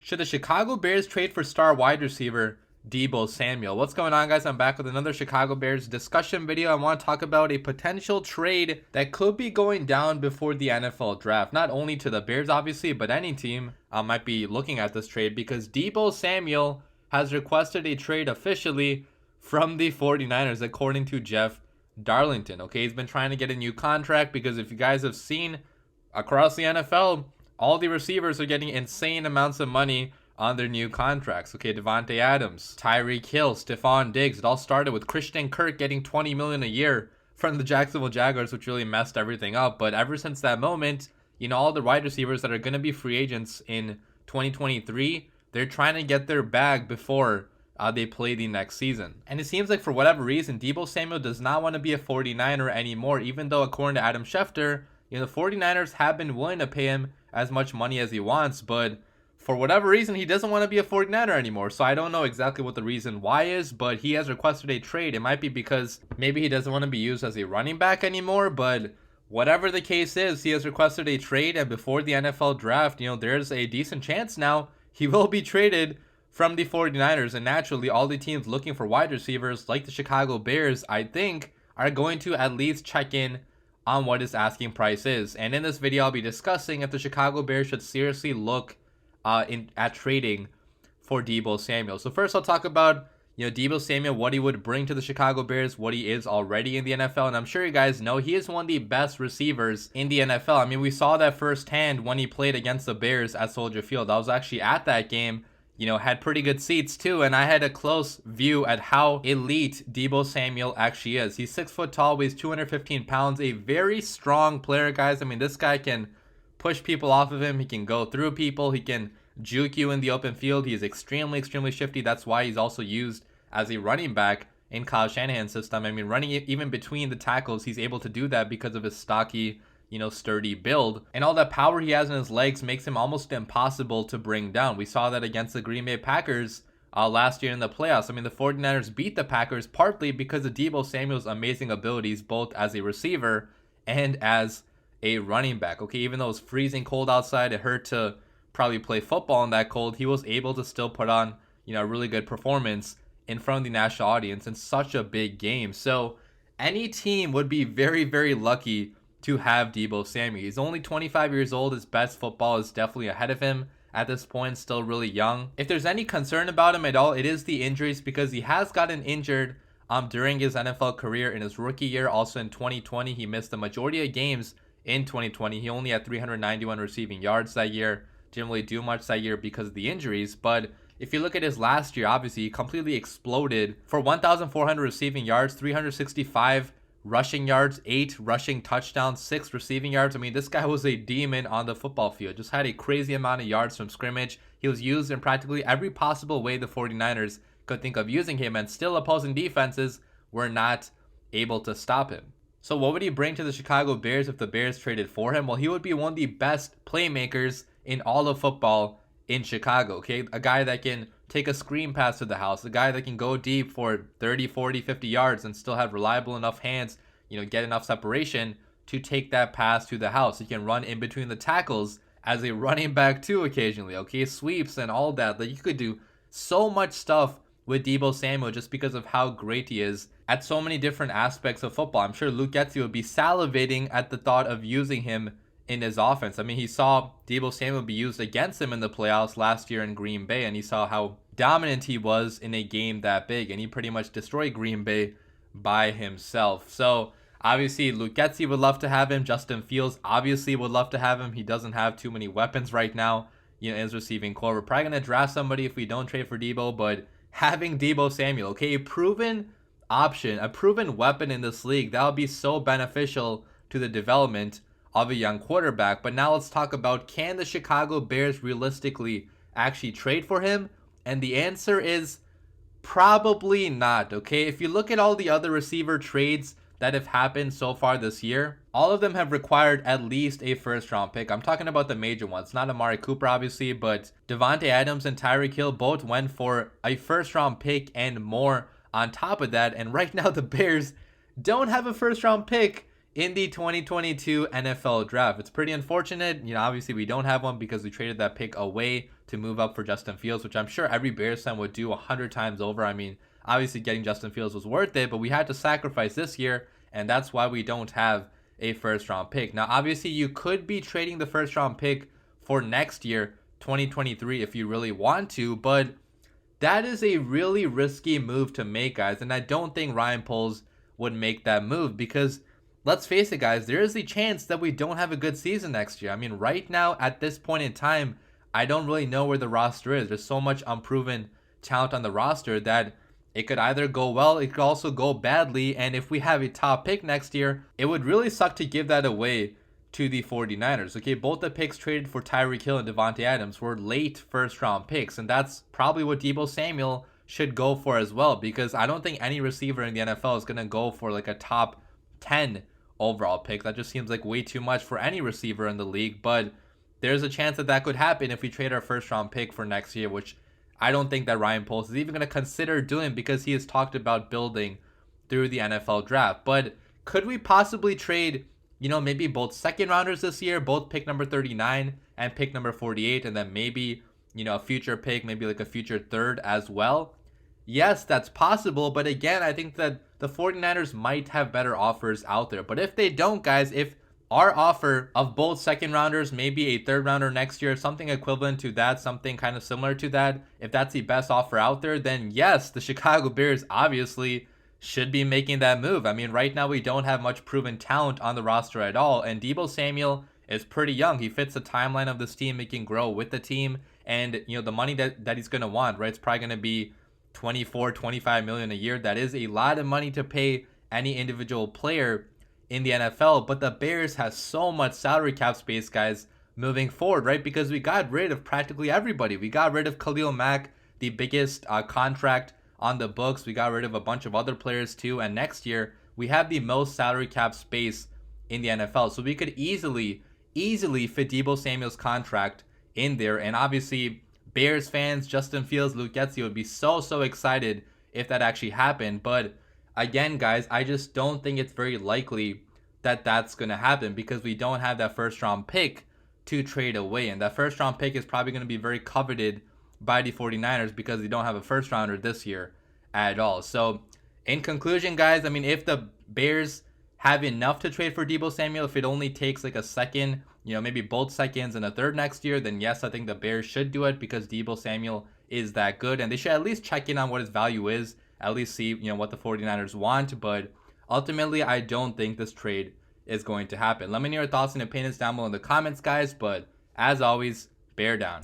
Should the Chicago Bears trade for star wide receiver Deebo Samuel? What's going on, guys? I'm back with another Chicago Bears discussion video. I want to talk about a potential trade that could be going down before the NFL draft. Not only to the Bears, obviously, but any team might be looking at this trade because Deebo Samuel has requested a trade officially from the 49ers, according to Jeff Darlington. Okay, he's been trying to get a new contract because if you guys have seen across the NFL, all the receivers are getting insane amounts of money on their new contracts. Okay, Davante Adams, Tyreek Hill, Stephon Diggs. It all started with Christian Kirk getting $20 million a year from the Jacksonville Jaguars, which really messed everything up. But ever since that moment, you know, all the wide receivers that are going to be free agents in 2023, they're trying to get their bag before they play the next season. And it seems like for whatever reason, Deebo Samuel does not want to be a 49er anymore, even though according to Adam Schefter, you know, the 49ers have been willing to pay him as much money as he wants, but for whatever reason, he doesn't want to be a 49er anymore. So I don't know exactly what the reason why is, but he has requested a trade. It might be because maybe he doesn't want to be used as a running back anymore, but whatever the case is, he has requested a trade, and before the NFL draft, you know, there's a decent chance now he will be traded from the 49ers, and naturally all the teams looking for wide receivers like the Chicago Bears, I think, are going to at least check in on what his asking price is. And in this video, I'll be discussing if the Chicago Bears should seriously look at trading for Deebo Samuel. So first, I'll talk about, you know, Deebo Samuel, what he would bring to the Chicago Bears, what he is already in the NFL. And I'm sure you guys know he is one of the best receivers in the NFL. I mean, we saw that firsthand when he played against the Bears at Soldier Field. I was actually at that game. You know, had pretty good seats too, and I had a close view at how elite Deebo Samuel actually is. He's 6 foot tall, weighs 215 pounds, a very strong player, guys. I mean, this guy can push people off of him. He can go through people. He can juke you in the open field. He is extremely shifty. That's why he's also used as a running back in Kyle Shanahan's system. I mean, running even between the tackles, he's able to do that because of his stocky, you know, sturdy build, and all that power he has in his legs makes him almost impossible to bring down. We saw that against the Green Bay Packers last year in the playoffs. I mean, the 49ers beat the Packers partly because of Deebo Samuel's amazing abilities, both as a receiver and as a running back. Okay, even though it was freezing cold outside, it hurt to probably play football in that cold, he was able to still put on, you know, a really good performance in front of the national audience in such a big game. So any team would be very lucky to have Deebo Samuel. He's only 25 years old. His best football is definitely ahead of him at this point, still really young. If there's any concern about him at all, it is the injuries, because he has gotten injured during his NFL career. In his rookie year, also in 2020, he missed the majority of games in 2020. He only had 391 receiving yards that year. Didn't really do much that year because of the injuries, but if you look at his last year, obviously he completely exploded for 1,400 receiving yards, 365 rushing yards, 8 rushing touchdowns, 6 receiving yards. I mean, this guy was a demon on the football field. Just had a crazy amount of yards from scrimmage. He was used in practically every possible way the 49ers could think of using him, and still opposing defenses were not able to stop him. So what would he bring to the Chicago Bears if the Bears traded for him? Well, he would be one of the best playmakers in all of football in Chicago, okay? A guy that can take a screen pass to the house, a guy that can go deep for 30, 40, 50 yards and still have reliable enough hands, you know, get enough separation to take that pass to the house. He can run in between the tackles as a running back too occasionally, okay? Sweeps and all that. Like, you could do so much stuff with Deebo Samuel just because of how great he is at so many different aspects of football. I'm sure Luke Getsy would be salivating at the thought of using him in his offense. I mean, he saw Deebo Samuel be used against him in the playoffs last year in Green Bay, and he saw how dominant he was in a game that big, and he pretty much destroyed Green Bay by himself. So obviously Luke Getsy would love to have him. Justin Fields obviously would love to have him. He doesn't have too many weapons right now, you know, in his receiving core. We're probably going to draft somebody if we don't trade for Deebo, but having Deebo Samuel, okay, a proven option, a proven weapon in this league, that would be so beneficial to the development of a young quarterback. But now let's talk about, can the Chicago Bears realistically actually trade for him? And the answer is probably not, okay? If you look at all the other receiver trades that have happened so far this year, all of them have required at least a first-round pick. I'm talking about the major ones, not Amari Cooper, obviously, but Davante Adams and Tyreek Hill both went for a first-round pick and more on top of that. And right now, the Bears don't have a first-round pick in the 2022 NFL draft. It's pretty unfortunate. Obviously we don't have one because we traded that pick away to move up for Justin Fields, which I'm sure every Bears fan would do 100 times over. I mean, obviously getting Justin Fields was worth it, but we had to sacrifice this year, and that's why we don't have a first round pick. Now, obviously you could be trading the first round pick for next year, 2023, if you really want to, but that is a really risky move to make, guys, and I don't think Ryan Poles would make that move because let's face it, guys, there is a chance that we don't have a good season next year. I mean, right now at this point in time, I don't really know where the roster is. There's so much unproven talent on the roster that it could either go well, it could also go badly, and if we have a top pick next year, it would really suck to give that away to the 49ers. Okay, both the picks traded for Tyreek Hill and Devontae Adams were late first round picks, and that's probably what Deebo Samuel should go for as well, because I don't think any receiver in the NFL is going to go for like a top 10 overall pick. That just seems like way too much for any receiver in the league, but there's a chance that that could happen if we trade our first round pick for next year, which I don't think that Ryan Poles is even going to consider doing because he has talked about building through the NFL draft. But could we possibly trade maybe both second rounders this year, both pick number 39 and pick number 48, and then maybe, a future pick, maybe like a future third as well? Yes, that's possible, but again, I think that the 49ers might have better offers out there. But if they don't, guys, if our offer of both second rounders, maybe a third rounder next year, something equivalent to that, something kind of similar to that, if that's the best offer out there, then yes, the Chicago Bears obviously should be making that move. I mean, right now we don't have much proven talent on the roster at all, and Deebo Samuel is pretty young. He fits the timeline of this team. He can grow with the team, and the money that he's going to want, right? It's probably going to be 24-25 million a year. That is a lot of money to pay any individual player in the NFL, but the Bears has so much salary cap space, guys, moving forward, right? Because we got rid of practically everybody. We got rid of Khalil Mack, the biggest contract on the books. We got rid of a bunch of other players too, and next year we have the most salary cap space in the NFL, so we could easily fit Deebo Samuel's contract in there. And obviously Bears fans, Justin Fields, Luke Getsy would be so excited if that actually happened. But again, guys, I just don't think it's very likely that that's going to happen because we don't have that first round pick to trade away. And that first round pick is probably going to be very coveted by the 49ers because they don't have a first rounder this year at all. So in conclusion, guys, I mean, if the Bears have enough to trade for Deebo Samuel, if it only takes like a second, maybe both seconds and a third next year, then yes, I think the Bears should do it because Deebo Samuel is that good. And they should at least check in on what his value is, at least see, what the 49ers want. But ultimately, I don't think this trade is going to happen. Let me know your thoughts and opinions down below in the comments, guys. But as always, bear down.